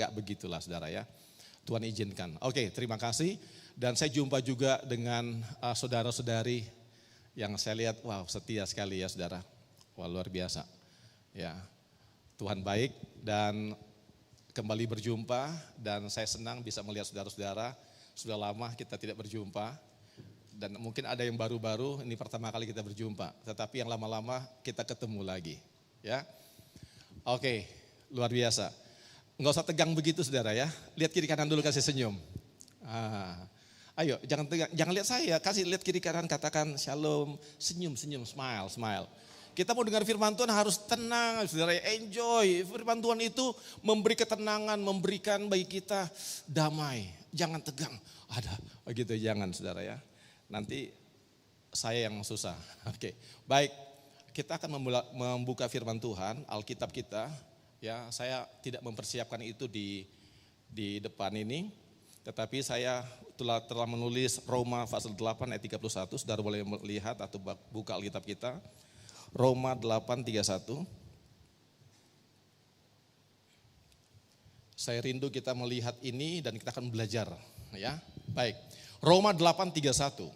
Gak begitulah saudara ya. Tuhan izinkan. Oke, terima kasih. Dan saya jumpa juga dengan saudara-saudari yang saya lihat, wow, setia sekali ya saudara. Wah, luar biasa. Ya, Tuhan baik dan kembali berjumpa dan saya senang bisa melihat saudara-saudara. Sudah lama kita tidak berjumpa dan mungkin ada yang baru-baru, ini pertama kali kita berjumpa. Tetapi yang lama-lama kita ketemu lagi. Ya, oke, luar biasa. Enggak usah tegang begitu saudara ya. Lihat kiri kanan dulu, kasih senyum. Ayo jangan tegang, jangan lihat saya, kasih lihat kiri kanan, katakan shalom, senyum, smile. Kita mau dengar firman Tuhan harus tenang, saudara, enjoy. Firman Tuhan itu memberi ketenangan, memberikan bagi kita damai. Jangan tegang, ada begitu, jangan saudara ya. Nanti saya yang susah. Oke, baik. Kita akan membuka firman Tuhan, Alkitab kita. Ya, saya tidak mempersiapkan itu di depan ini, tetapi saya telah menulis Roma pasal 8 ayat 31, saudara boleh melihat atau buka Alkitab kita. Roma 8:31. Saya rindu kita melihat ini dan kita akan belajar, ya. Baik. Roma 8:31.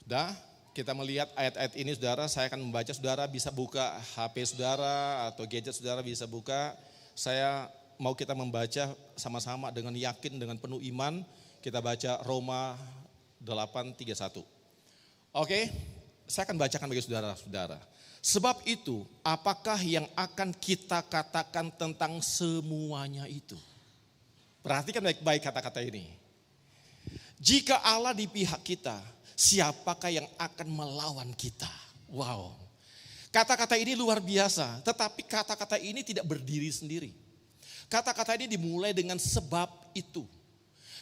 Sudah? Kita melihat ayat-ayat ini saudara, saya akan membaca, saudara bisa buka HP saudara atau gadget saudara bisa buka. Saya mau kita membaca sama-sama dengan yakin, dengan penuh iman. Kita baca Roma 8:31. Oke, saya akan bacakan bagi saudara-saudara. Sebab itu, apakah yang akan kita katakan tentang semuanya itu? Perhatikan baik-baik kata-kata ini. Jika Allah di pihak kita, siapakah yang akan melawan kita? Wow. Kata-kata ini luar biasa, tetapi kata-kata ini tidak berdiri sendiri. Kata-kata ini dimulai dengan sebab itu.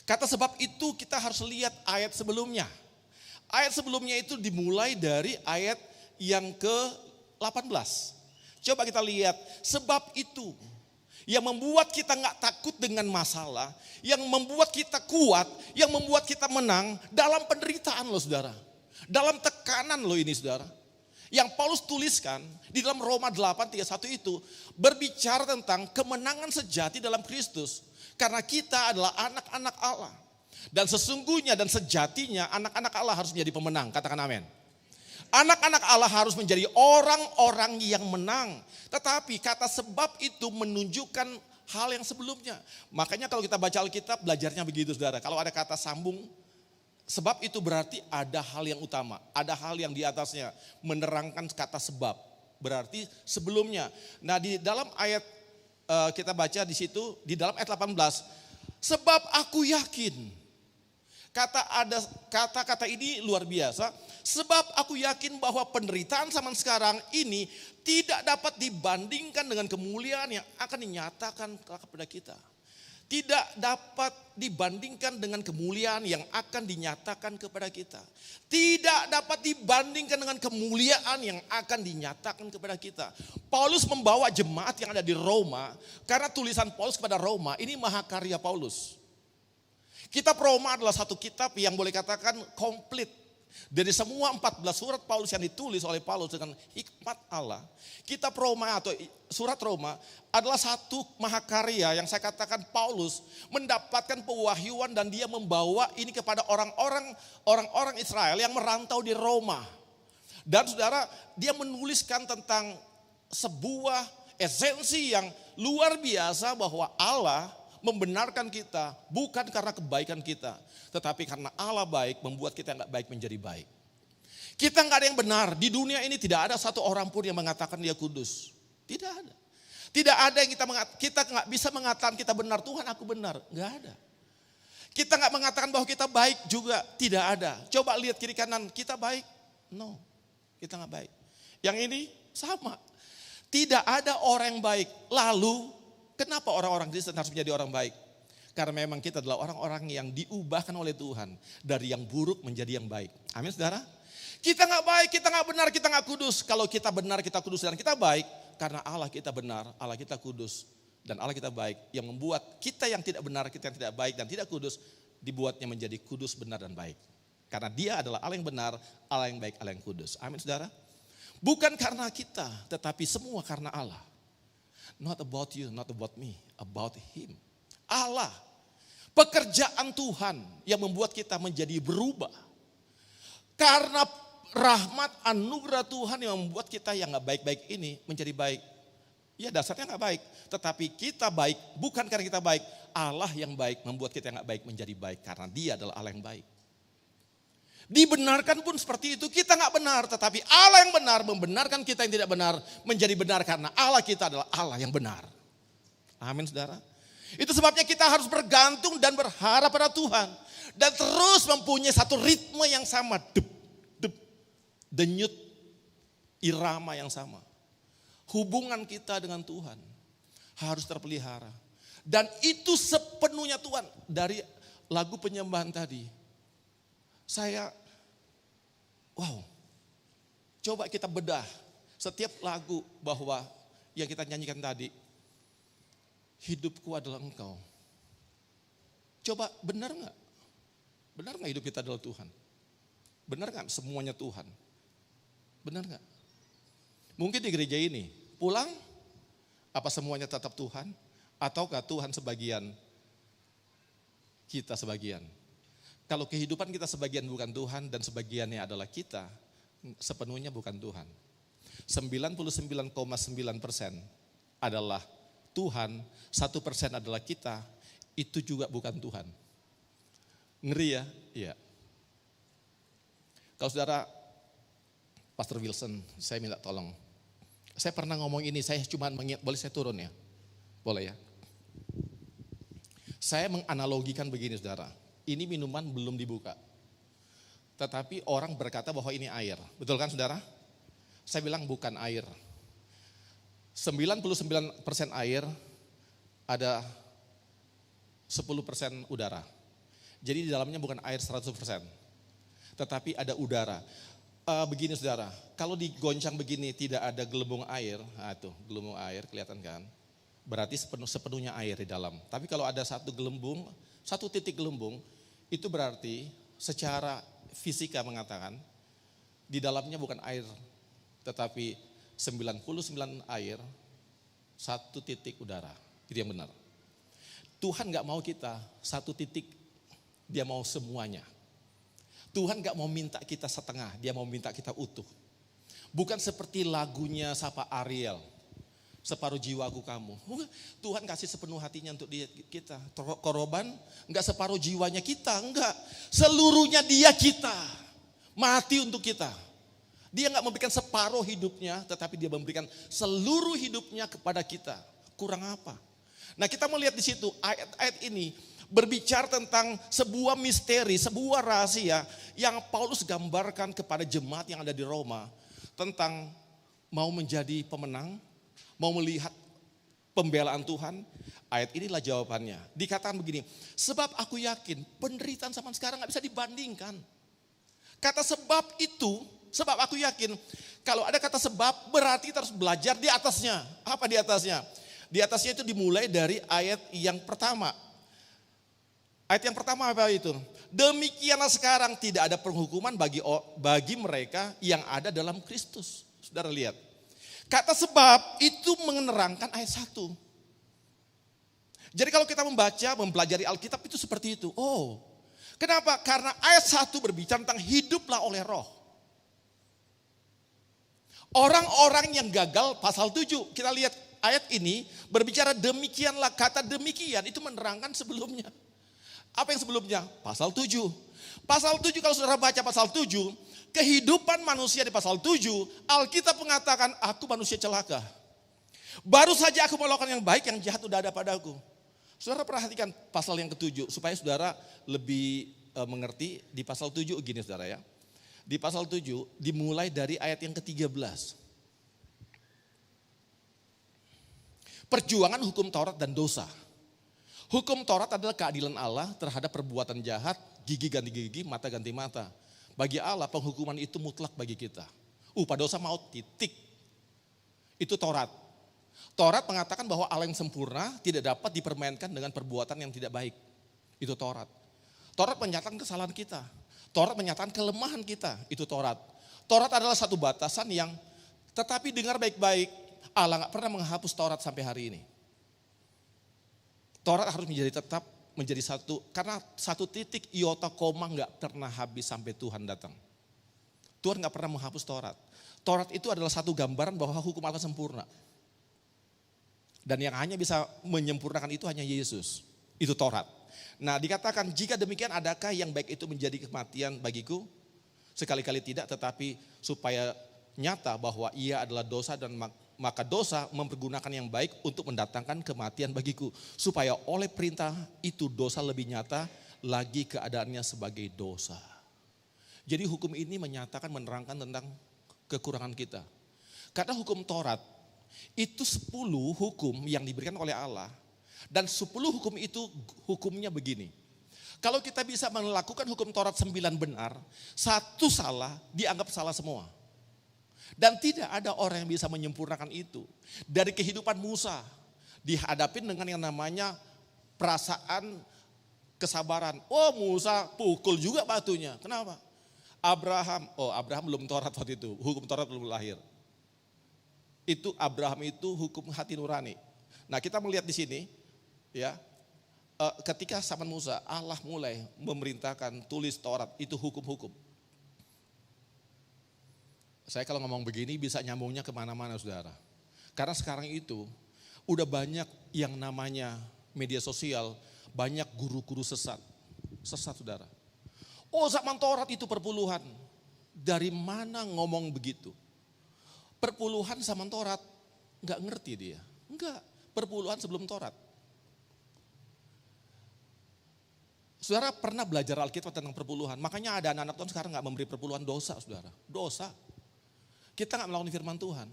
Kata sebab itu kita harus lihat ayat sebelumnya. Ayat sebelumnya itu dimulai dari ayat yang ke-18. Coba kita lihat, sebab itu yang membuat kita gak takut dengan masalah, yang membuat kita kuat, yang membuat kita menang dalam penderitaan loh saudara. Dalam tekanan loh ini saudara. Yang Paulus tuliskan di dalam Roma 8:31 itu berbicara tentang kemenangan sejati dalam Kristus. Karena kita adalah anak-anak Allah. Dan sesungguhnya dan sejatinya anak-anak Allah harus menjadi pemenang, katakan amin. Anak-anak Allah harus menjadi orang-orang yang menang. Tetapi kata sebab itu menunjukkan hal yang sebelumnya. Makanya kalau kita baca Alkitab belajarnya begitu saudara. Kalau ada kata sambung, sebab itu berarti ada hal yang utama. Ada hal yang di atasnya menerangkan kata sebab. Berarti sebelumnya. Nah di dalam ayat kita baca di situ, di dalam ayat 18. Sebab aku yakin. Kata-kata ini luar biasa. Sebab aku yakin bahwa penderitaan zaman sekarang ini tidak dapat dibandingkan dengan kemuliaan yang akan dinyatakan kepada kita. Tidak dapat dibandingkan dengan kemuliaan yang akan dinyatakan kepada kita. Tidak dapat dibandingkan dengan kemuliaan yang akan dinyatakan kepada kita. Paulus membawa jemaat yang ada di Roma, karena tulisan Paulus kepada Roma ini mahakarya Paulus. Kitab Roma adalah satu kitab yang boleh katakan komplit. Dari semua 14 surat Paulus yang ditulis oleh Paulus dengan hikmat Allah. Kitab Roma atau surat Roma adalah satu mahakarya yang saya katakan Paulus mendapatkan pewahyuan dan dia membawa ini kepada orang-orang Israel yang merantau di Roma. Dan saudara, dia menuliskan tentang sebuah esensi yang luar biasa bahwa Allah membenarkan kita bukan karena kebaikan kita, tetapi karena Allah baik membuat kita yang gak baik menjadi baik. Kita gak ada yang benar, di dunia ini tidak ada satu orang pun yang mengatakan dia kudus. Tidak ada. Tidak ada yang kita gak bisa mengatakan kita benar, Tuhan aku benar, gak ada. Kita gak mengatakan bahwa kita baik juga, tidak ada. Coba lihat kiri kanan, kita baik? No, kita gak baik. Yang ini sama. Tidak ada orang yang baik, lalu kenapa orang-orang Kristen harus menjadi orang baik? Karena memang kita adalah orang-orang yang diubahkan oleh Tuhan dari yang buruk menjadi yang baik. Amin saudara? Kita gak baik, kita gak benar, kita gak kudus. Kalau kita benar, kita kudus dan kita baik. Karena Allah kita benar, Allah kita kudus dan Allah kita baik. Yang membuat kita yang tidak benar, kita yang tidak baik dan tidak kudus dibuatnya menjadi kudus, benar dan baik. Karena dia adalah Allah yang benar, Allah yang baik, Allah yang kudus. Amin saudara? Bukan karena kita, tetapi semua karena Allah. Not about you, not about me, about Him. Allah, pekerjaan Tuhan yang membuat kita menjadi berubah. Karena rahmat anugerah Tuhan yang membuat kita yang gak baik-baik ini menjadi baik. Ya dasarnya gak baik, tetapi kita baik bukan karena kita baik. Allah yang baik membuat kita yang gak baik menjadi baik karena Dia adalah Allah yang baik. Dibenarkan pun seperti itu, kita gak benar, tetapi Allah yang benar membenarkan kita yang tidak benar menjadi benar karena Allah kita adalah Allah yang benar. Amin saudara. Itu sebabnya kita harus bergantung dan berharap pada Tuhan. Dan terus mempunyai satu ritme yang sama. Denyut irama yang sama. Hubungan kita dengan Tuhan harus terpelihara. Dan itu sepenuhnya Tuhan. Dari lagu penyembahan tadi. Coba kita bedah setiap lagu bahwa yang kita nyanyikan tadi. Hidupku adalah Engkau. Coba benar gak? Benar gak hidup kita adalah Tuhan? Benar gak semuanya Tuhan? Benar gak? Mungkin di gereja ini pulang, apa semuanya tetap Tuhan? Ataukah Tuhan sebagian, kita sebagian? Kalau kehidupan kita sebagian bukan Tuhan dan sebagiannya adalah kita, sepenuhnya bukan Tuhan. 99,9% adalah Tuhan, 1% adalah kita, itu juga bukan Tuhan. Ngeri ya? Iya. Kalau saudara, Pastor Wilson, saya minta tolong. Saya pernah ngomong ini, saya cuma boleh saya turun ya? Boleh ya? Saya menganalogikan begini saudara, ini minuman belum dibuka. Tetapi orang berkata bahwa ini air, betul kan saudara? Saya bilang bukan air. 99% air, ada 10% udara. Jadi di dalamnya bukan air 100%, tetapi ada udara. Begini saudara, kalau digoncang begini tidak ada gelembung air, nah tuh gelembung air kelihatan kan? Berarti sepenuhnya air di dalam. Tapi kalau ada satu titik gelembung, itu berarti secara fisika mengatakan di dalamnya bukan air, tetapi 99 air, 1 titik udara. Itu yang benar. Tuhan gak mau kita 1 titik, Dia mau semuanya. Tuhan gak mau minta kita setengah, Dia mau minta kita utuh. Bukan seperti lagunya Sapa Ariel, separuh jiwaku kamu. Tuhan kasih sepenuh hatinya untuk kita. Korban gak separuh jiwanya kita, enggak. Seluruhnya Dia kita, mati untuk kita. Dia gak memberikan separuh hidupnya, tetapi Dia memberikan seluruh hidupnya kepada kita. Kurang apa? Nah kita melihat di situ ayat-ayat ini berbicara tentang sebuah misteri, sebuah rahasia yang Paulus gambarkan kepada jemaat yang ada di Roma. Tentang mau menjadi pemenang, mau melihat pembelaan Tuhan. Ayat inilah jawabannya. Dikatakan begini, sebab aku yakin penderitaan zaman sekarang gak bisa dibandingkan. Kata sebab itu, sebab aku yakin, kalau ada kata sebab berarti kita harus belajar di atasnya. Apa di atasnya? Di atasnya itu dimulai dari ayat yang pertama. Ayat yang pertama apa itu? Demikianlah sekarang tidak ada penghukuman bagi mereka yang ada dalam Kristus. Saudara lihat. Kata sebab itu menerangkan ayat 1. Jadi kalau kita mempelajari Alkitab itu seperti itu. Oh, kenapa? Karena ayat 1 berbicara tentang hiduplah oleh roh. Orang-orang yang gagal pasal 7, kita lihat ayat ini berbicara demikianlah, kata demikian itu menerangkan sebelumnya. Apa yang sebelumnya? Pasal 7. Pasal 7 kalau saudara baca pasal 7, kehidupan manusia di pasal 7, Alkitab mengatakan aku manusia celaka. Baru saja aku melakukan yang baik, yang jahat udah ada padaku. Saudara perhatikan pasal yang ke-7 supaya saudara lebih mengerti di pasal 7 gini saudara ya. Di pasal 7 dimulai dari ayat yang ke-13. Perjuangan hukum Taurat dan dosa. Hukum Taurat adalah keadilan Allah terhadap perbuatan jahat, gigi ganti gigi, mata ganti mata. Bagi Allah penghukuman itu mutlak bagi kita. Upah dosa maut, titik. Itu Taurat. Taurat mengatakan bahwa Allah yang sempurna tidak dapat dipermainkan dengan perbuatan yang tidak baik. Itu Taurat. Taurat menyatakan kesalahan kita. Taurat menyatakan kelemahan kita. Itu Taurat. Taurat adalah satu batasan yang, tetapi dengar baik-baik, Allah nggak pernah menghapus Taurat sampai hari ini. Taurat harus tetap menjadi satu, karena satu titik iota koma nggak pernah habis sampai Tuhan datang. Tuhan nggak pernah menghapus Taurat. Taurat itu adalah satu gambaran bahwa hukum Allah sempurna. Dan yang hanya bisa menyempurnakan itu hanya Yesus. Itu Taurat. Nah, dikatakan jika demikian adakah yang baik itu menjadi kematian bagiku? Sekali-kali tidak, tetapi supaya nyata bahwa ia adalah dosa dan maka dosa mempergunakan yang baik untuk mendatangkan kematian bagiku. Supaya oleh perintah itu dosa lebih nyata lagi keadaannya sebagai dosa. Jadi hukum ini menyatakan, menerangkan tentang kekurangan kita. Karena hukum Taurat itu 10 hukum yang diberikan oleh Allah. Dan 10 hukum itu hukumnya begini. Kalau kita bisa melakukan hukum Taurat 9 benar, 1 salah dianggap salah semua. Dan tidak ada orang yang bisa menyempurnakan itu. Dari kehidupan Musa dihadapin dengan yang namanya perasaan kesabaran. Oh, Musa pukul juga batunya. Kenapa? Abraham belum Taurat waktu itu, hukum Taurat belum lahir. Itu Abraham itu hukum hati nurani. Nah, kita melihat di sini ya, ketika zaman Musa Allah mulai memerintahkan tulis Taurat, itu hukum-hukum. Saya kalau ngomong begini bisa nyambungnya kemana-mana saudara. Karena sekarang itu udah banyak yang namanya media sosial, banyak guru-guru sesat saudara. Oh, zaman Taurat itu perpuluhan. Dari mana ngomong begitu? Perpuluhan zaman Taurat, enggak ngerti dia. Enggak, perpuluhan sebelum Taurat. Saudara pernah belajar Alkitab tentang perpuluhan, makanya ada anak-anak Tuhan sekarang enggak memberi perpuluhan, dosa saudara. Dosa. Kita enggak melakukan firman Tuhan.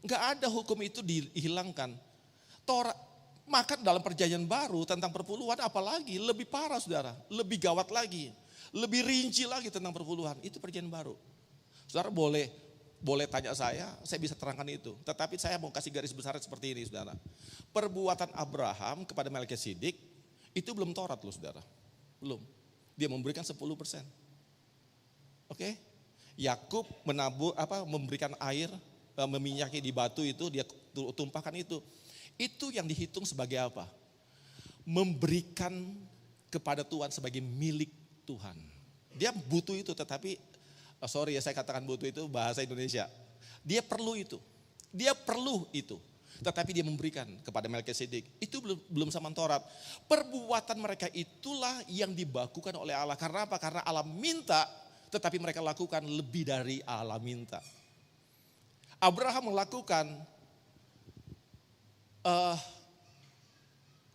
Enggak ada hukum itu dihilangkan. Taurat, maka dalam perjanjian baru tentang perpuluhan apalagi lebih parah saudara, lebih gawat lagi. Lebih rinci lagi tentang perpuluhan, itu perjanjian baru. Saudara boleh tanya saya bisa terangkan itu. Tetapi saya mau kasih garis besar seperti ini saudara. Perbuatan Abraham kepada Melkisedek itu belum Taurat loh saudara. Belum. Dia memberikan 10%. Oke? Yakub memberikan air, meminyaki di batu itu, dia tumpahkan itu. Itu yang dihitung sebagai apa? Memberikan kepada Tuhan sebagai milik Tuhan. Dia butuh itu, tetapi saya katakan butuh itu bahasa Indonesia. Dia perlu itu. Dia perlu itu. Tetapi dia memberikan kepada Melkisedek. Itu belum zaman Taurat. Perbuatan mereka itulah yang dibakukan oleh Allah. Karena apa? Karena Allah minta, tetapi mereka lakukan lebih dari Allah minta. Abraham melakukan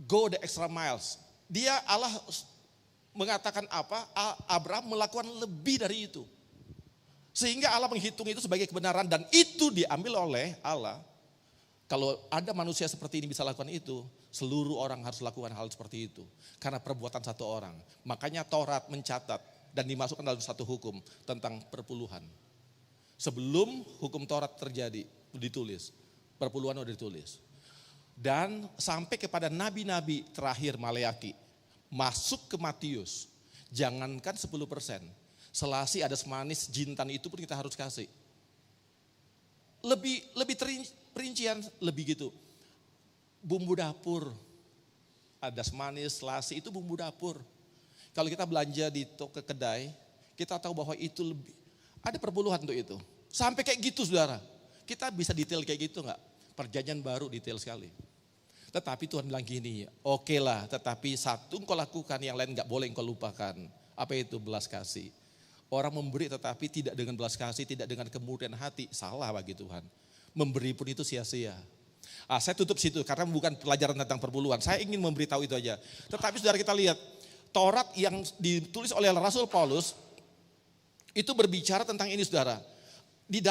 go the extra miles. Allah mengatakan apa? Abraham melakukan lebih dari itu. Sehingga Allah menghitung itu sebagai kebenaran dan itu diambil oleh Allah. Kalau ada manusia seperti ini bisa lakukan itu, seluruh orang harus lakukan hal seperti itu. Karena perbuatan satu orang. Makanya Taurat mencatat dan dimasukkan dalam satu hukum tentang perpuluhan. Sebelum hukum Taurat terjadi, ditulis. Perpuluhan sudah ditulis. Dan sampai kepada nabi-nabi terakhir Maleaki. Masuk ke Matius, jangankan 10%, selasi ada semanis jintan itu pun kita harus kasih. Lebih perincian, lebih gitu. Bumbu dapur, ada semanis, selasi itu bumbu dapur. Kalau kita belanja di toko kedai, kita tahu bahwa itu lebih, ada perpuluhan untuk itu. Sampai kayak gitu saudara, kita bisa detail kayak gitu enggak? Perjanjian baru detail sekali. Tetapi Tuhan bilang gini, oke lah, tetapi satu engkau lakukan, yang lain gak boleh engkau lupakan. Apa itu? Belas kasih. Orang memberi tetapi tidak dengan belas kasih, tidak dengan kemurnian hati, salah bagi Tuhan. Memberi pun itu sia-sia. Saya tutup situ karena bukan pelajaran tentang perpuluhan. Saya ingin memberitahu itu aja. Tetapi saudara kita lihat, Taurat yang ditulis oleh Rasul Paulus, itu berbicara tentang ini saudara. Di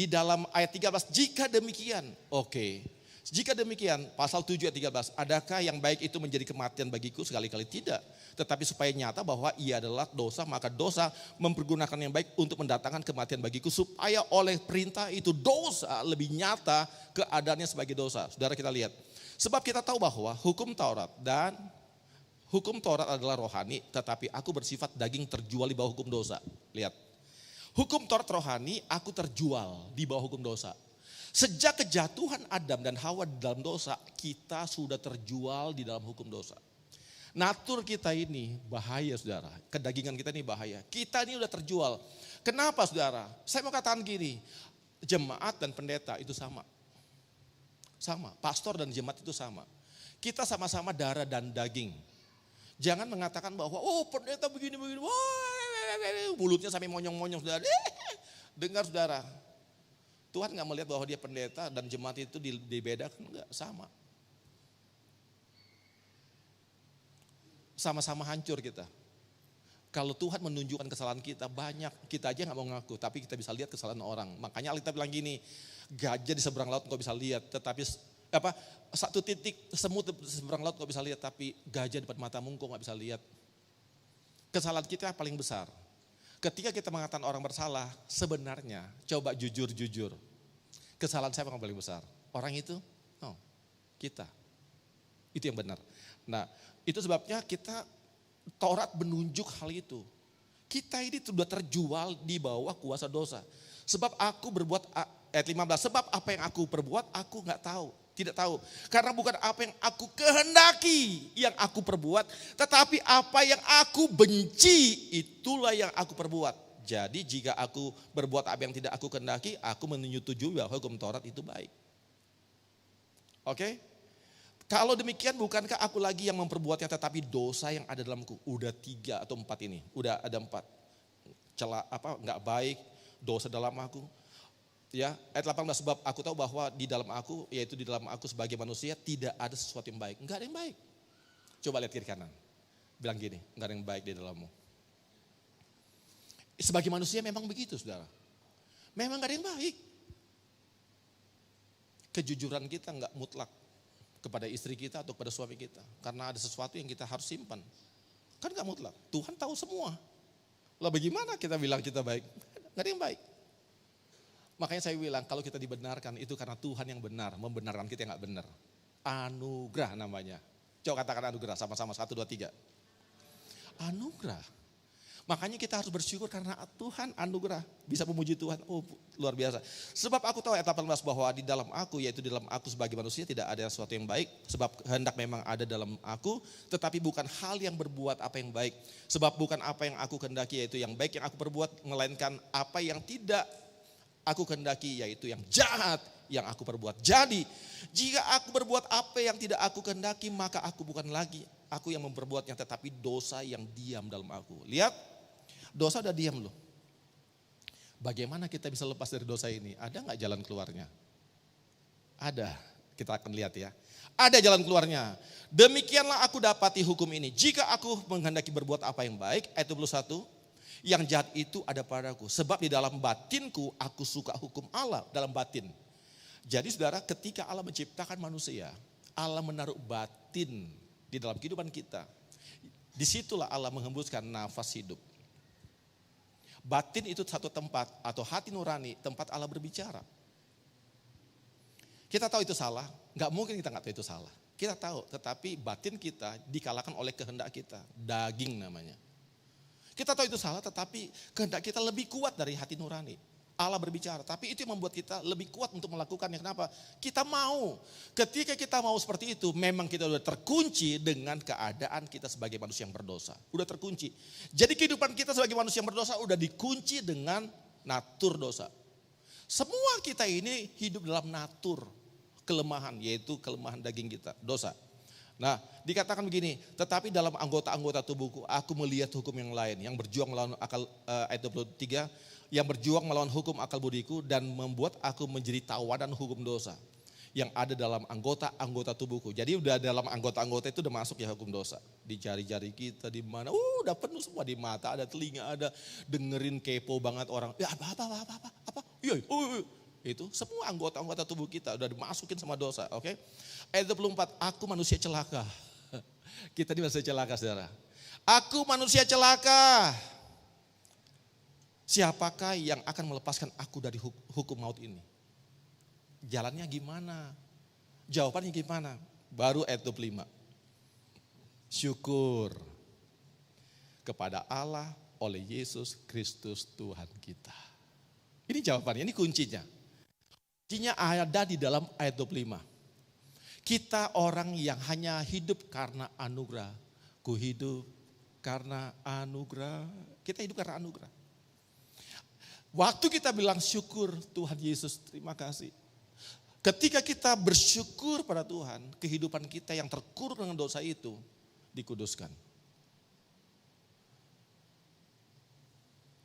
dalam ayat 13, jika demikian, oke. Jika demikian, pasal 7 ayat 13, adakah yang baik itu menjadi kematian bagiku? Sekali-kali tidak. Tetapi supaya nyata bahwa ia adalah dosa, maka dosa mempergunakan yang baik untuk mendatangkan kematian bagiku. Supaya oleh perintah itu dosa lebih nyata keadaannya sebagai dosa. Saudara kita lihat. Sebab kita tahu bahwa hukum Taurat adalah rohani, tetapi aku bersifat daging terjual di bawah hukum dosa. Lihat. Hukum Taurat rohani, aku terjual di bawah hukum dosa. Sejak kejatuhan Adam dan Hawa di dalam dosa, kita sudah terjual di dalam hukum dosa. Natur kita ini bahaya saudara, kedagingan kita ini bahaya. Kita ini udah terjual. Kenapa saudara? Saya mau katakan gini, jemaat dan pendeta itu sama. Sama, pastor dan jemaat itu sama. Kita sama-sama darah dan daging. Jangan mengatakan bahwa pendeta begini-begini, mulutnya sampai monyong-monyong saudara. Dengar saudara, Tuhan gak melihat bahwa dia pendeta dan jemaat itu dibedakan, enggak, sama. Sama-sama hancur kita. Kalau Tuhan menunjukkan kesalahan kita banyak, kita aja gak mau ngaku, tapi kita bisa lihat kesalahan orang. Makanya Alkitab bilang gini, gajah di seberang laut kau bisa lihat, tetapi satu titik semut di seberang laut kau bisa lihat, tapi gajah di depan matamu kau gak bisa lihat. Kesalahan kita paling besar. Ketika kita mengatakan orang bersalah, sebenarnya coba jujur-jujur. Kesalahan siapa yang paling besar? Orang itu? No, kita. Itu yang benar. Nah, itu sebabnya Taurat menunjuk hal itu. Kita ini sudah terjual di bawah kuasa dosa. Sebab aku berbuat, ayat 15, sebab apa yang aku perbuat aku gak tahu. Tidak tahu. Karena bukan apa yang aku kehendaki yang aku perbuat. Tetapi apa yang aku benci itulah yang aku perbuat. Jadi jika aku berbuat apa yang tidak aku kehendaki, aku menyetujui bahwa hukum Taurat itu baik. Oke? Kalau demikian bukankah aku lagi yang memperbuatnya, tetapi dosa yang ada dalamku. Udah 3 atau 4 ini. Udah ada 4. Gak baik, dosa dalam aku. Ya, ayat 18, sebab aku tahu bahwa di dalam aku, yaitu di dalam aku sebagai manusia, tidak ada sesuatu yang baik. Enggak ada yang baik. Coba lihat kiri kanan. Bilang gini, enggak ada yang baik di dalammu. Sebagai manusia memang begitu saudara. Memang enggak ada yang baik. Kejujuran kita enggak mutlak kepada istri kita atau kepada suami kita. Karena ada sesuatu yang kita harus simpan. Kan enggak mutlak. Tuhan tahu semua. Lah bagaimana kita bilang kita baik? Enggak ada yang baik. Makanya saya bilang kalau kita dibenarkan itu karena Tuhan yang benar, membenarkan kita yang gak benar. Anugerah namanya. Coba katakan anugerah sama-sama 1, 2, 3. Anugerah. Makanya kita harus bersyukur karena Tuhan anugerah. Bisa memuji Tuhan, luar biasa. Sebab aku tahu ayat 18 bahwa di dalam aku, yaitu di dalam aku sebagai manusia tidak ada sesuatu yang baik. Sebab kehendak memang ada dalam aku, tetapi bukan hal yang berbuat apa yang baik. Sebab bukan apa yang aku kehendaki yaitu yang baik yang aku perbuat, melainkan apa yang tidak aku kehendaki yaitu yang jahat yang aku perbuat. Jadi jika aku berbuat apa yang tidak aku kehendaki, maka aku bukan lagi aku yang memperbuatnya, tetapi dosa yang diam dalam aku. Lihat, dosa udah diam loh. Bagaimana kita bisa lepas dari dosa ini? Ada gak jalan keluarnya? Ada, kita akan lihat ya. Ada jalan keluarnya. Demikianlah aku dapati hukum ini. Jika aku menghendaki berbuat apa yang baik, ayat 21, yang jahat itu ada padaku. Sebab di dalam batinku aku suka hukum Allah dalam batin. Jadi saudara, ketika Allah menciptakan manusia, Allah menaruh batin di dalam kehidupan kita. Disitulah Allah menghembuskan nafas hidup. Batin itu satu tempat atau hati nurani, tempat Allah berbicara. Kita tahu itu salah, gak mungkin kita gak tahu itu salah. Kita tahu, tetapi batin kita dikalahkan oleh kehendak kita, daging namanya. Kita tahu itu salah, tetapi kehendak kita lebih kuat dari hati nurani. Allah berbicara, tapi itu yang membuat kita lebih kuat untuk melakukannya. Kenapa? Kita mau. Ketika kita mau seperti itu, memang kita sudah terkunci dengan keadaan kita sebagai manusia yang berdosa. Udah terkunci. Jadi kehidupan kita sebagai manusia yang berdosa udah dikunci dengan natur dosa. Semua kita ini hidup dalam natur kelemahan, yaitu kelemahan daging kita, dosa. Nah, dikatakan begini, tetapi dalam anggota-anggota tubuhku aku melihat hukum yang lain yang berjuang melawan akal, ayat 23, yang berjuang melawan hukum akal budiku dan membuat aku menjadi tawanan hukum dosa yang ada dalam anggota-anggota tubuhku. Jadi udah dalam anggota-anggota itu udah masuk ya hukum dosa. Di jari-jari kita di mana, udah penuh semua, di mata ada, telinga ada, dengerin kepo banget orang. Ya apa? Iya. Itu semua anggota-anggota tubuh kita udah dimasukin sama dosa, oke? Ayat 24, aku manusia celaka. Kita ini manusia celaka saudara. Aku manusia celaka. Siapakah yang akan melepaskan aku dari hukum maut ini? Jalannya gimana? Jawabannya gimana? Baru ayat 25. Syukur kepada Allah oleh Yesus Kristus Tuhan kita. Ini jawabannya, ini kuncinya. Kuncinya ada di dalam ayat 25. Kita orang yang hanya hidup karena anugerah. Ku hidup karena anugerah. Kita hidup karena anugerah. Waktu kita bilang syukur Tuhan Yesus, terima kasih. Ketika kita bersyukur pada Tuhan, kehidupan kita yang terkurung dengan dosa itu dikuduskan.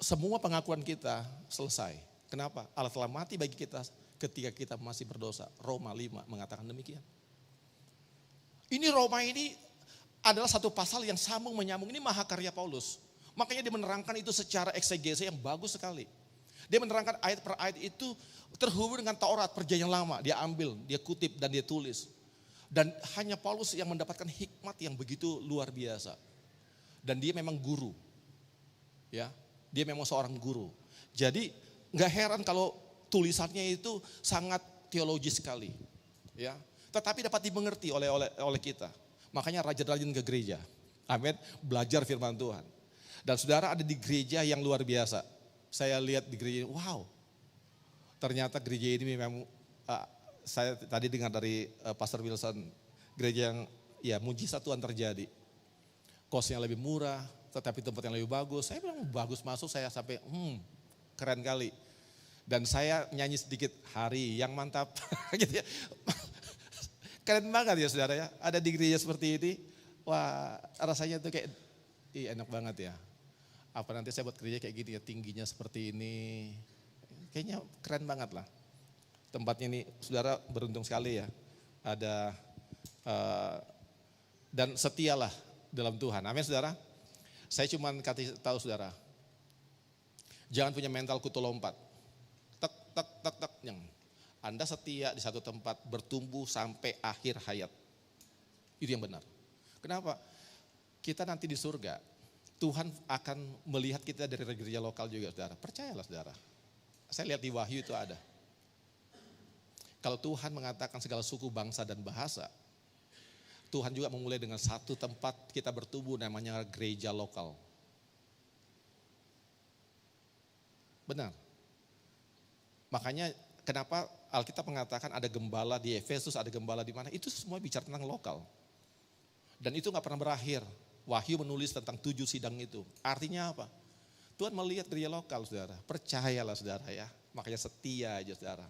Semua pengakuan kita selesai. Kenapa? Allah telah mati bagi kita ketika kita masih berdosa. Roma 5 mengatakan demikian. Ini Roma ini adalah satu pasal yang sambung menyambung. Ini mahakarya Paulus. Makanya dia menerangkan itu secara eksegese yang bagus sekali. Dia menerangkan ayat per ayat itu terhubung dengan Taurat perjanjian lama. Dia ambil, dia kutip dan dia tulis. Dan hanya Paulus yang mendapatkan hikmat yang begitu luar biasa. Dan dia memang guru. Ya, dia memang seorang guru. Jadi nggak heran kalau tulisannya itu sangat teologis sekali. Ya, tetapi dapat dimengerti oleh kita. Makanya rajin-rajin ke gereja. Amin. Belajar firman Tuhan. Dan saudara ada di gereja yang luar biasa. Saya lihat di gereja, wow. Ternyata gereja ini memang, saya tadi dengar dari Pastor Wilson, gereja yang ya mujizat Tuhan terjadi. Kosnya lebih murah, tetapi tempat yang lebih bagus. Saya bilang bagus masuk, saya sampai keren kali. Dan saya nyanyi sedikit, hari yang mantap. Gitu ya. Keren banget ya saudara ya, ada di gereja seperti ini. Wah rasanya tuh kayak enak banget ya. Apa nanti saya buat gereja kayak gini ya, tingginya seperti ini. Kayaknya keren banget lah. Tempatnya ini saudara beruntung sekali ya. Ada dan setialah dalam Tuhan. Amin saudara. Saya cuma kasih tahu saudara. Jangan punya mental kutu lompat. Tek tek tek tek yang. Anda setia di satu tempat bertumbuh sampai akhir hayat. Itu yang benar. Kenapa? Kita nanti di surga, Tuhan akan melihat kita dari gereja lokal juga saudara. Percayalah saudara. Saya lihat di Wahyu itu ada. Kalau Tuhan mengatakan segala suku, bangsa dan bahasa, Tuhan juga memulai dengan satu tempat kita bertumbuh namanya gereja lokal. Benar. Makanya kenapa Alkitab mengatakan ada gembala di Efesus, ada gembala di mana, itu semua bicara tentang lokal. Dan itu gak pernah berakhir. Wahyu menulis tentang 7 sidang itu. Artinya apa? Tuhan melihat gereja lokal saudara. Percayalah saudara ya. Makanya setia aja saudara.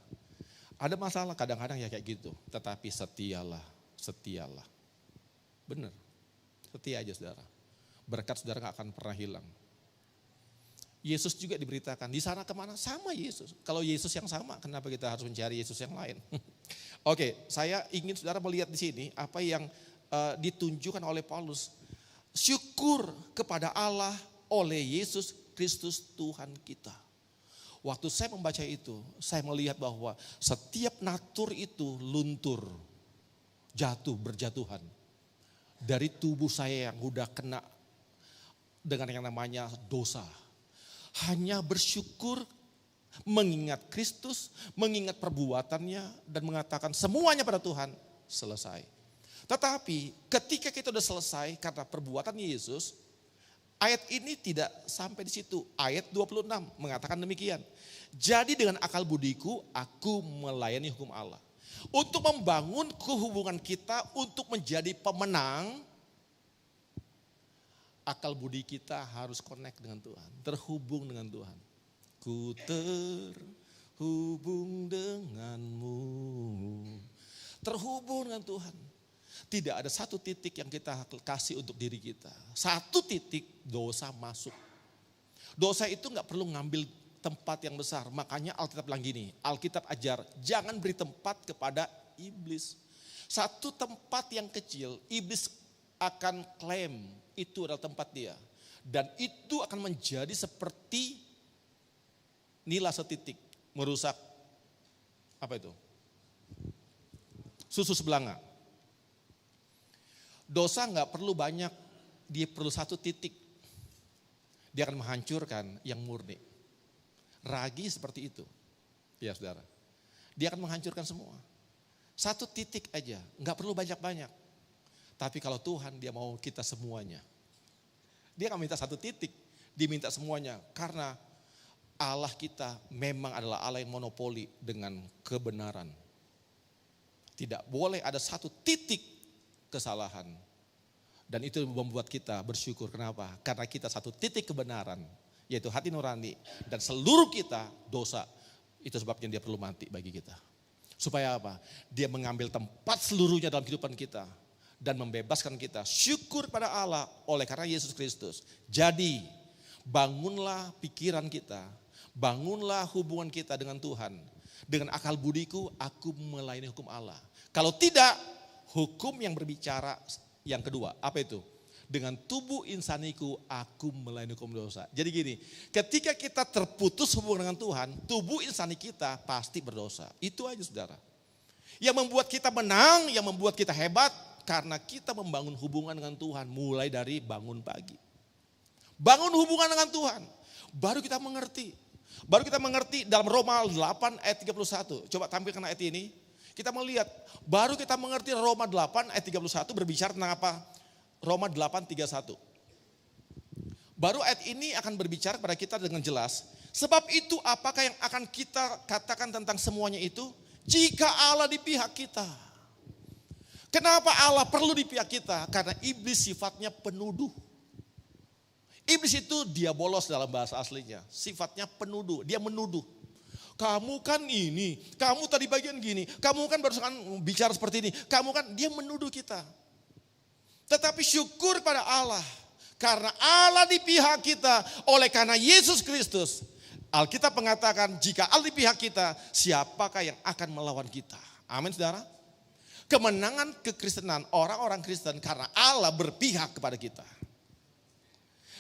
Ada masalah kadang-kadang ya kayak gitu. Tetapi setialah, setialah. Benar. Setia aja saudara. Berkat saudara gak akan pernah hilang. Yesus juga diberitakan, di sana kemana? Sama Yesus. Kalau Yesus yang sama, kenapa kita harus mencari Yesus yang lain? Oke, saya ingin saudara melihat di sini apa yang ditunjukkan oleh Paulus. Syukur kepada Allah oleh Yesus Kristus Tuhan kita. Waktu saya membaca itu, saya melihat bahwa setiap natur itu luntur, jatuh, berjatuhan. Dari tubuh saya yang udah kena dengan yang namanya dosa. Hanya bersyukur, mengingat Kristus, mengingat perbuatannya, dan mengatakan semuanya pada Tuhan, selesai. Tetapi ketika kita sudah selesai karena perbuatan Yesus, ayat ini tidak sampai di situ. Ayat 26 mengatakan demikian. Jadi dengan akal budiku, aku melayani hukum Allah. Untuk membangun hubungan kita untuk menjadi pemenang, akal budi kita harus connect dengan Tuhan, terhubung dengan Tuhan. Ku terhubung denganmu, terhubung dengan Tuhan. Tidak ada satu titik yang kita kasih untuk diri kita. Satu titik dosa masuk. Dosa itu gak perlu ngambil tempat yang besar. Makanya Alkitab bilang gini, Alkitab ajar jangan beri tempat kepada iblis. Satu tempat yang kecil, iblis akan klaim itu adalah tempat dia. Dan itu akan menjadi seperti nila setitik, merusak apa itu? Susu sebelanga. Dosa gak perlu banyak, dia perlu satu titik. Dia akan menghancurkan yang murni. Ragi seperti itu. Ya saudara. Dia akan menghancurkan semua. Satu titik aja, gak perlu banyak-banyak. Tapi kalau Tuhan dia mau kita semuanya. Dia gak minta satu titik, dia minta semuanya. Karena Allah kita memang adalah Allah yang monopoli dengan kebenaran. Tidak boleh ada satu titik kesalahan. Dan itu membuat kita bersyukur. Kenapa? Karena kita satu titik kebenaran, yaitu hati nurani. Dan seluruh kita dosa. Itu sebabnya dia perlu mati bagi kita. Supaya apa? Dia mengambil tempat seluruhnya dalam kehidupan kita. Dan membebaskan kita. Syukur pada Allah oleh karena Yesus Kristus. Jadi bangunlah pikiran kita. Bangunlah hubungan kita dengan Tuhan. Dengan akal budiku aku melayani hukum Allah. Kalau tidak, hukum yang berbicara yang kedua, apa itu? Dengan tubuh insaniku aku melayani hukum dosa. Jadi gini, ketika kita terputus hubungan dengan Tuhan, tubuh insani kita pasti berdosa. Itu aja saudara. Yang membuat kita menang, yang membuat kita hebat, karena kita membangun hubungan dengan Tuhan mulai dari bangun pagi. Bangun hubungan dengan Tuhan, baru kita mengerti. Baru kita mengerti dalam Roma 8 ayat 31. Coba tampilkan ayat ini. Kita melihat, baru kita mengerti Roma 8 ayat 31 berbicara tentang apa? Roma 8, 31. Baru ayat ini akan berbicara pada kita dengan jelas. Sebab itu apakah yang akan kita katakan tentang semuanya itu? Jika Allah di pihak kita. Kenapa Allah perlu di pihak kita? Karena iblis sifatnya penuduh. Iblis itu diabolos dalam bahasa aslinya. Sifatnya penuduh, dia menuduh. Kamu kan ini, kamu tadi bagian gini, kamu kan barusan bicara seperti ini, kamu kan, dia menuduh kita. Tetapi syukur pada Allah, karena Allah di pihak kita, oleh karena Yesus Kristus. Alkitab mengatakan jika Allah di pihak kita, siapakah yang akan melawan kita? Amin saudara. Kemenangan kekristenan orang-orang Kristen karena Allah berpihak kepada kita.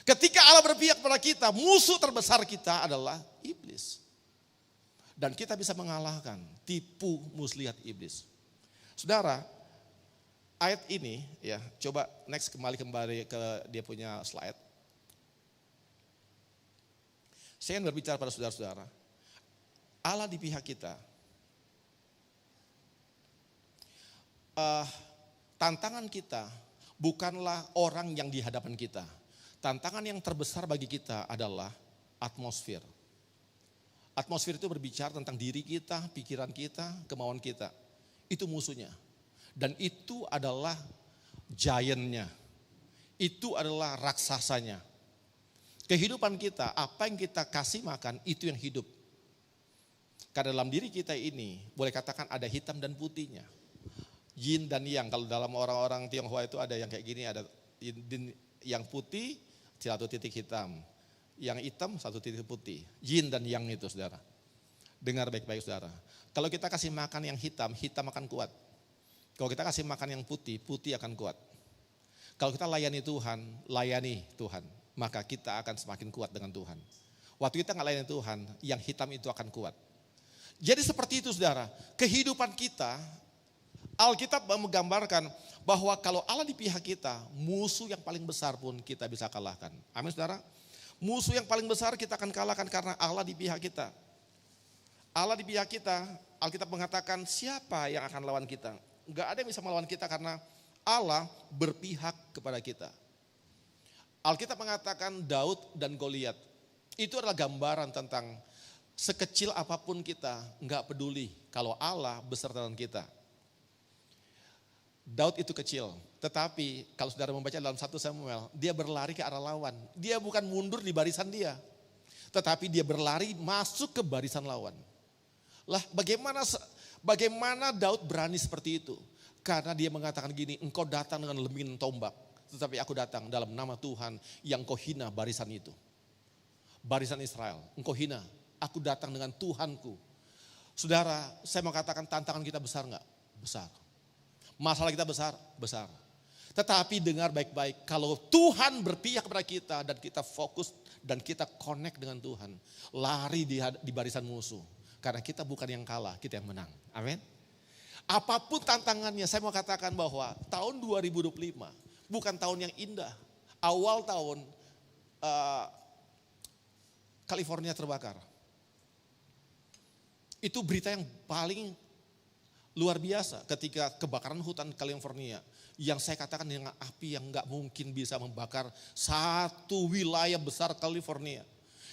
Ketika Allah berpihak kepada kita, musuh terbesar kita adalah iblis. Dan kita bisa mengalahkan tipu muslihat iblis. Saudara, ayat ini ya, coba next kembali ke dia punya slide. Saya ingin berbicara pada saudara-saudara. Allah di pihak kita. Tantangan kita bukanlah orang yang di hadapan kita. Tantangan yang terbesar bagi kita adalah atmosfer. Atmosfer itu berbicara tentang diri kita, pikiran kita, kemauan kita. Itu musuhnya. Dan itu adalah giant-nya. Itu adalah raksasanya. Kehidupan kita, apa yang kita kasih makan, itu yang hidup. Karena dalam diri kita ini, boleh katakan ada hitam dan putihnya. Yin dan yang, kalau dalam orang-orang Tionghoa itu ada yang kayak gini, ada yang putih, satu titik hitam. Yang hitam satu titik putih. Yin dan yang itu saudara. Dengar baik-baik saudara. Kalau kita kasih makan yang hitam, hitam akan kuat. Kalau kita kasih makan yang putih, putih akan kuat. Kalau kita layani Tuhan, maka kita akan semakin kuat dengan Tuhan. Waktu kita nggak layani Tuhan, yang hitam itu akan kuat. Jadi seperti itu saudara, kehidupan kita, Alkitab menggambarkan bahwa kalau Allah di pihak kita, musuh yang paling besar pun kita bisa kalahkan. Amin saudara. Musuh yang paling besar kita akan kalahkan karena Allah di pihak kita. Allah di pihak kita, Alkitab mengatakan siapa yang akan lawan kita? Enggak ada yang bisa melawan kita karena Allah berpihak kepada kita. Alkitab mengatakan Daud dan Goliat. Itu adalah gambaran tentang sekecil apapun kita, enggak peduli kalau Allah beserta dengan kita. Daud itu kecil, tetapi kalau saudara membaca dalam 1 Samuel, dia berlari ke arah lawan. Dia bukan mundur di barisan dia, tetapi dia berlari masuk ke barisan lawan. Lah bagaimana Daud berani seperti itu? Karena dia mengatakan gini, engkau datang dengan leming tombak, tetapi aku datang dalam nama Tuhan yang kau hina barisan itu. Barisan Israel, engkau hina, aku datang dengan Tuhanku. Saudara, saya mau katakan tantangan kita besar enggak? Besar. Masalah kita besar, besar. Tetapi dengar baik-baik, kalau Tuhan berpihak kepada kita dan kita fokus dan kita connect dengan Tuhan, lari di barisan musuh. Karena kita bukan yang kalah, kita yang menang. Amin. Apapun tantangannya, saya mau katakan bahwa tahun 2025 bukan tahun yang indah. Awal tahun California terbakar. Itu berita yang paling luar biasa ketika kebakaran hutan California. Yang saya katakan dengan api yang gak mungkin bisa membakar satu wilayah besar California.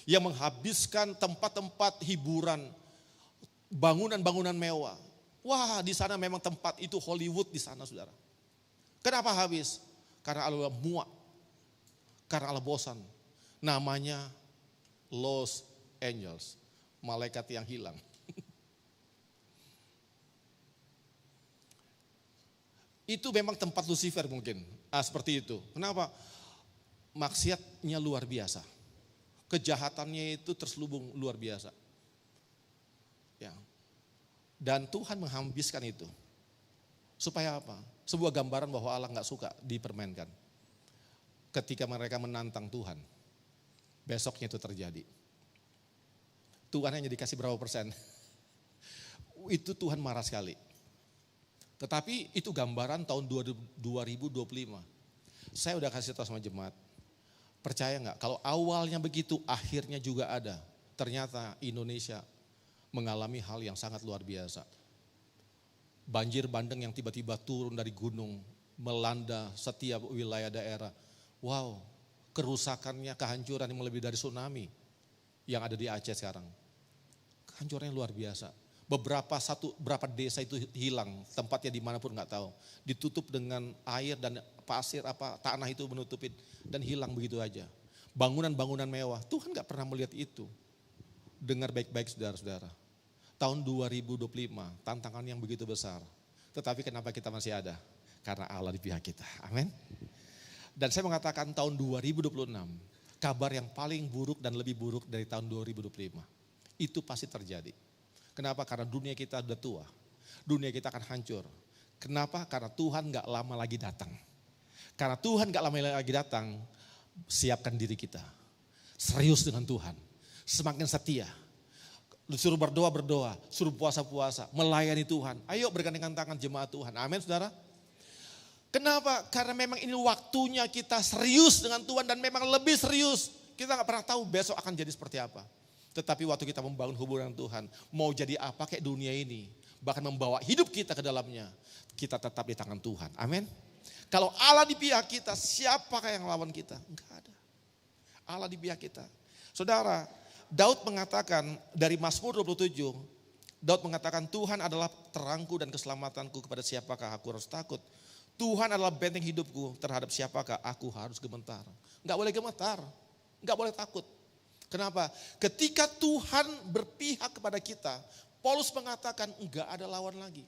yang menghabiskan tempat-tempat hiburan, bangunan-bangunan mewah. Wah, di sana memang tempat itu Hollywood di sana, saudara. Kenapa habis? Karena Allah muak, karena Allah bosan. Namanya Los Angeles, malaikat yang hilang. Itu memang tempat Lucifer mungkin, seperti itu. Kenapa? Maksiatnya luar biasa. Kejahatannya itu terselubung luar biasa. Ya. Dan Tuhan menghabiskan itu. Supaya apa? Sebuah gambaran bahwa Allah gak suka dipermainkan. Ketika mereka menantang Tuhan, besoknya itu terjadi. Tuhan hanya dikasih berapa persen? Itu Tuhan marah sekali. Tetapi itu gambaran tahun 2025. Saya udah kasih tahu sama jemaat. Percaya gak? Kalau awalnya begitu, akhirnya juga ada. Ternyata Indonesia mengalami hal yang sangat luar biasa. Banjir bandang yang tiba-tiba turun dari gunung, melanda setiap wilayah daerah. Wow, kerusakannya, kehancuran yang lebih dari tsunami yang ada di Aceh sekarang. Kehancurannya luar biasa. Berapa desa itu hilang, tempatnya dimanapun nggak tahu. Ditutup dengan air dan pasir, tanah itu menutupin dan hilang begitu aja. Bangunan-bangunan mewah, Tuhan nggak pernah melihat itu. Dengar baik-baik saudara-saudara. Tahun 2025, tantangan yang begitu besar. Tetapi kenapa kita masih ada? Karena Allah di pihak kita, amin. Dan saya mengatakan tahun 2026, kabar yang paling buruk dan lebih buruk dari tahun 2025. Itu pasti terjadi. Kenapa? Karena dunia kita sudah tua. Dunia kita akan hancur. Kenapa? Karena Tuhan gak lama lagi datang. Karena Tuhan gak lama lagi datang, siapkan diri kita. Serius dengan Tuhan. Semakin setia. Suruh berdoa, suruh puasa-puasa, melayani Tuhan. Ayo bergandengan tangan jemaat Tuhan. Amin saudara. Kenapa? Karena memang ini waktunya kita serius dengan Tuhan dan memang lebih serius. Kita gak pernah tahu besok akan jadi seperti apa. Tetapi waktu kita membangun hubungan dengan Tuhan, mau jadi apa kayak dunia ini, bahkan membawa hidup kita ke dalamnya, kita tetap di tangan Tuhan. Amin. Kalau Allah di pihak kita, siapakah yang lawan kita? Enggak ada. Allah di pihak kita. Saudara, Daud mengatakan dari Mazmur 27, Daud mengatakan Tuhan adalah terangku dan keselamatanku, kepada siapakah aku harus takut. Tuhan adalah benteng hidupku, terhadap siapakah aku harus gemetar. Enggak boleh gemetar, enggak boleh takut. Kenapa? Ketika Tuhan berpihak kepada kita, Paulus mengatakan enggak ada lawan lagi.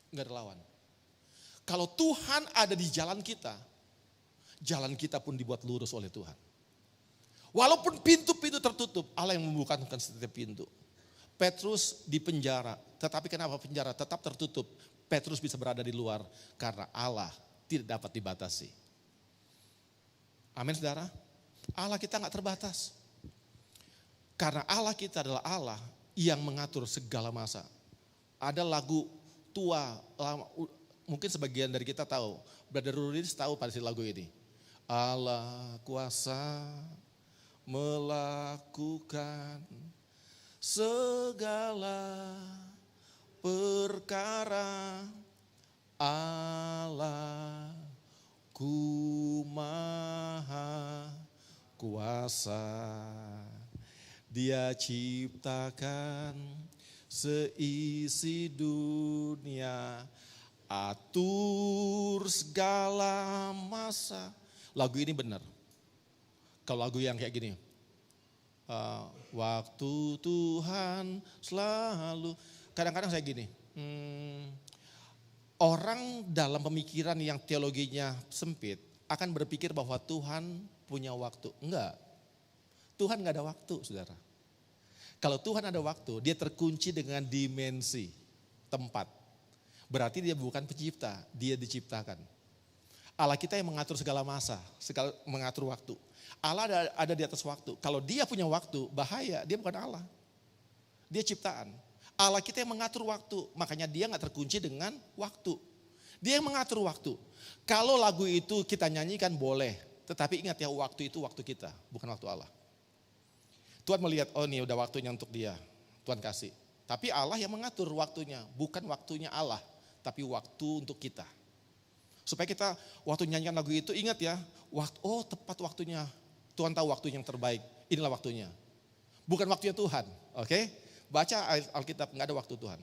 Enggak ada lawan. Kalau Tuhan ada di jalan kita pun dibuat lurus oleh Tuhan. Walaupun pintu-pintu tertutup, Allah yang membukakan setiap pintu. Petrus di penjara, tetapi kenapa penjara tetap tertutup? Petrus bisa berada di luar karena Allah tidak dapat dibatasi. Amin saudara. Allah kita gak terbatas. Karena Allah kita adalah Allah yang mengatur segala masa. Ada lagu tua, mungkin sebagian dari kita tahu. Brother Rudis tahu pada lagu ini. Allah kuasa melakukan segala perkara. Allah ku maha kuasa, Dia ciptakan seisi dunia, atur segala masa. Lagu ini benar. Kalau lagu yang kayak gini, waktu Tuhan selalu, kadang-kadang saya gini, orang dalam pemikiran yang teologinya sempit akan berpikir bahwa Tuhan punya waktu. Enggak. Tuhan enggak ada waktu, saudara. Kalau Tuhan ada waktu, dia terkunci dengan dimensi tempat. Berarti dia bukan pencipta, dia diciptakan. Allah kita yang mengatur segala masa, mengatur waktu. Allah ada di atas waktu. Kalau dia punya waktu, bahaya, dia bukan Allah. Dia ciptaan. Allah kita yang mengatur waktu, makanya dia enggak terkunci dengan waktu. Dia yang mengatur waktu. Kalau lagu itu kita nyanyikan boleh. Tetapi ingat ya, waktu itu waktu kita, bukan waktu Allah. Tuhan melihat, oh ini udah waktunya untuk dia. Tuhan kasih. Tapi Allah yang mengatur waktunya, bukan waktunya Allah. Tapi waktu untuk kita. Supaya kita waktu nyanyikan lagu itu ingat ya, tepat waktunya. Tuhan tahu waktu yang terbaik. inilah waktunya. Bukan waktunya Tuhan, oke? Baca Alkitab, nggak ada waktu Tuhan.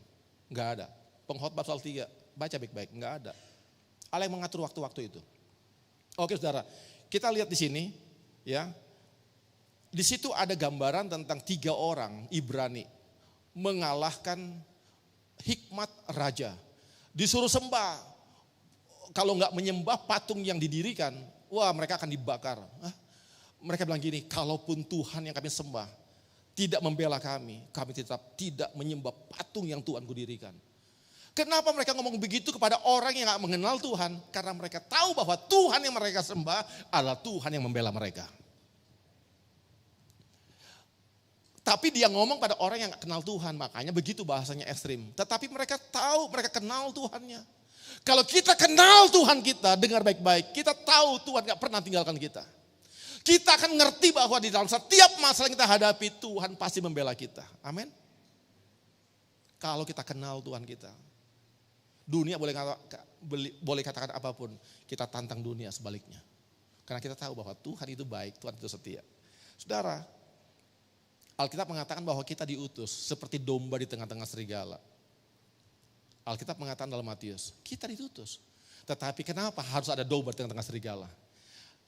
Nggak ada. Pengkhotbah pasal 3, baca baik-baik, nggak ada. Allah yang mengatur waktu-waktu itu. Oke saudara, kita lihat di sini, ya. Di situ ada gambaran tentang 3 orang Ibrani mengalahkan hikmat raja. Disuruh sembah, kalau nggak menyembah patung yang didirikan, wah mereka akan dibakar. Mereka bilang gini, kalaupun Tuhan yang kami sembah tidak membela kami tetap tidak menyembah patung yang Tuhan dirikan. Kenapa mereka ngomong begitu kepada orang yang gak mengenal Tuhan? Karena mereka tahu bahwa Tuhan yang mereka sembah adalah Tuhan yang membela mereka. Tapi dia ngomong pada orang yang gak kenal Tuhan, makanya begitu bahasanya ekstrim. Tetapi mereka tahu, mereka kenal Tuhannya. Kalau kita kenal Tuhan kita, dengar baik-baik, kita tahu Tuhan gak pernah tinggalkan kita. Kita akan ngerti bahwa di dalam setiap masalah yang kita hadapi, Tuhan pasti membela kita. Amin. Kalau kita kenal Tuhan kita. Dunia boleh katakan apapun, kita tantang dunia sebaliknya. Karena kita tahu bahwa Tuhan itu baik, Tuhan itu setia. Saudara, Alkitab mengatakan bahwa kita diutus seperti domba di tengah-tengah serigala. Alkitab mengatakan dalam Matius, kita diutus. Tetapi kenapa harus ada domba di tengah-tengah serigala?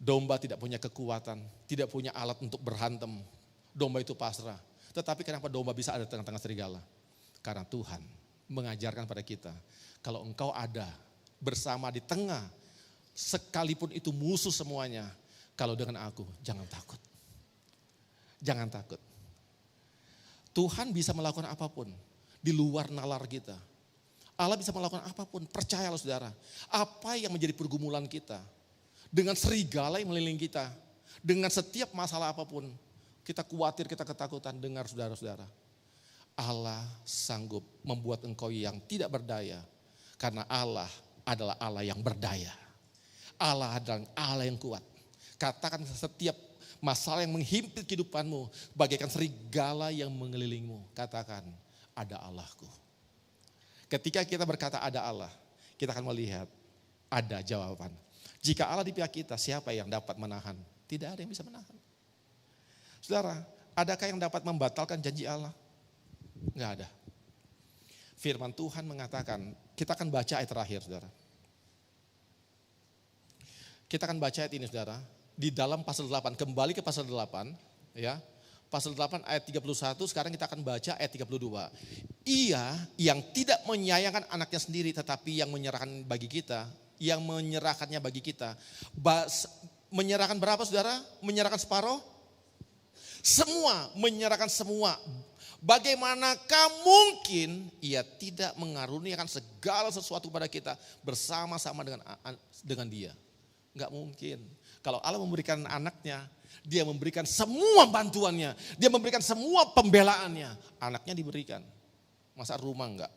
Domba tidak punya kekuatan, tidak punya alat untuk berhantem. Domba itu pasrah. Tetapi kenapa domba bisa ada di tengah-tengah serigala? Karena Tuhan mengajarkan pada kita, kalau engkau ada bersama di tengah, sekalipun itu musuh semuanya, kalau dengan aku, jangan takut. Jangan takut. Tuhan bisa melakukan apapun di luar nalar kita. Allah bisa melakukan apapun, percayalah saudara. Apa yang menjadi pergumulan kita, dengan serigala yang mengelilingi kita, dengan setiap masalah apapun, kita khawatir, kita ketakutan, dengar saudara-saudara. Allah sanggup membuat engkau yang tidak berdaya, karena Allah adalah Allah yang berdaya. Allah adalah Allah yang kuat. Katakan setiap masalah yang menghimpit kehidupanmu, bagaikan serigala yang mengelilingimu, katakan ada Allahku. Ketika kita berkata ada Allah, kita akan melihat ada jawaban. Jika Allah di pihak kita, siapa yang dapat menahan? Tidak ada yang bisa menahan. Saudara, adakah yang dapat membatalkan janji Allah? Enggak ada. Firman Tuhan mengatakan, kita akan baca ayat terakhir saudara. Kita akan baca ayat ini saudara, di dalam pasal 8, kembali ke pasal 8, ya. Pasal 8 ayat 31, sekarang kita akan baca ayat 32. Ia yang tidak menyayangkan anaknya sendiri, tetapi yang menyerahkan bagi kita, yang menyerahkannya bagi kita. Menyerahkan berapa saudara? Menyerahkan separuh? Semua, menyerahkan semua. Bagaimanakah mungkin ia tidak mengaruniakan segala sesuatu kepada kita bersama-sama dengan dia? Enggak mungkin. Kalau Allah memberikan anaknya, dia memberikan semua bantuannya, dia memberikan semua pembelaannya. Anaknya diberikan, masa rumah enggak?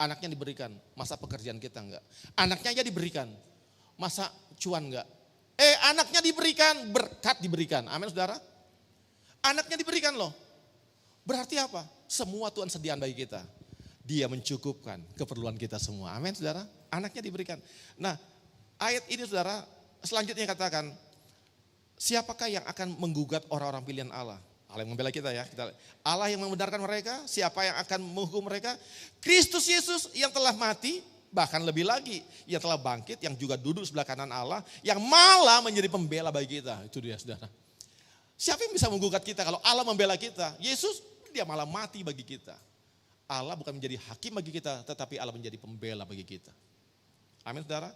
Anaknya diberikan, masa pekerjaan kita enggak? Anaknya aja diberikan, masa cuan enggak? Anaknya diberikan, berkat diberikan. Amin saudara? Anaknya diberikan loh. Berarti apa? Semua Tuhan sediaan bagi kita. Dia mencukupkan keperluan kita semua. Amin saudara? Anaknya diberikan. Nah ayat ini saudara, selanjutnya katakan, siapakah yang akan menggugat orang-orang pilihan Allah? Allah yang membela kita ya. Allah yang membenarkan mereka, siapa yang akan menghukum mereka? Kristus Yesus yang telah mati, bahkan lebih lagi, yang telah bangkit, yang juga duduk sebelah kanan Allah, yang malah menjadi pembela bagi kita. Itu dia saudara. Siapa yang bisa menggugat kita kalau Allah membela kita? Yesus, dia malah mati bagi kita. Allah bukan menjadi hakim bagi kita, tetapi Allah menjadi pembela bagi kita. Amin saudara.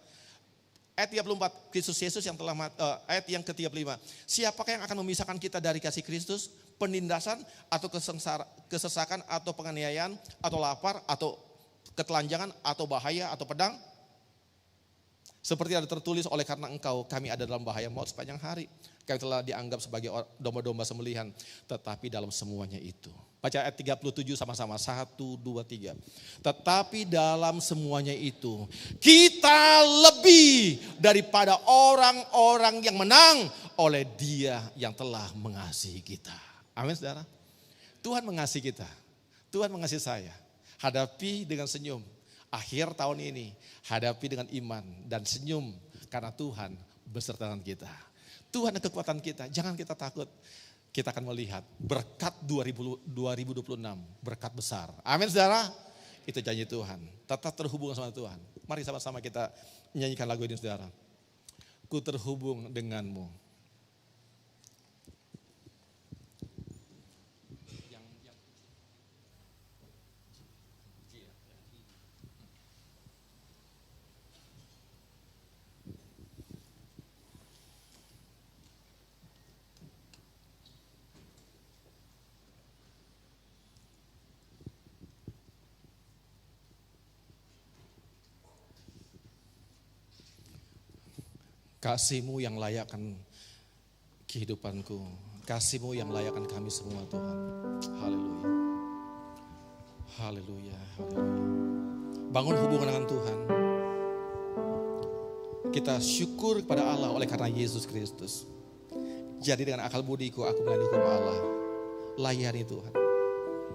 Ayat 34, Kristus Yesus yang telah mati, ayat yang ke-35. Siapakah yang akan memisahkan kita dari kasih Kristus? Penindasan atau kesesakan atau penganiayaan atau lapar atau ketelanjangan atau bahaya atau pedang? Seperti ada tertulis, oleh karena engkau kami ada dalam bahaya maut sepanjang hari. Kami telah dianggap sebagai domba-domba sembelihan. Tetapi dalam semuanya itu. Baca ayat 37 sama-sama. 1, 2, 3. Tetapi dalam semuanya itu, kita lebih daripada orang-orang yang menang oleh Dia yang telah mengasihi kita. Amin saudara. Tuhan mengasihi kita. Tuhan mengasihi saya. Hadapi dengan senyum. Akhir tahun ini, hadapi dengan iman dan senyum. Karena Tuhan beserta dengan kita. Tuhan adalah kekuatan kita, jangan kita takut. kita akan melihat berkat 2026, berkat besar. Amin saudara. Itu janji Tuhan. Tetap terhubung sama Tuhan. Mari sama-sama kita nyanyikan lagu ini saudara. Ku terhubung denganmu. Kasih-Mu yang layakkan kehidupanku. Kasih-Mu yang layakkan kami semua Tuhan. Haleluya. Haleluya. Haleluya. Bangun hubungan dengan Tuhan. Kita syukur kepada Allah oleh karena Yesus Kristus. Jadi dengan akal budiku aku melayani hukum Allah. Layani Tuhan.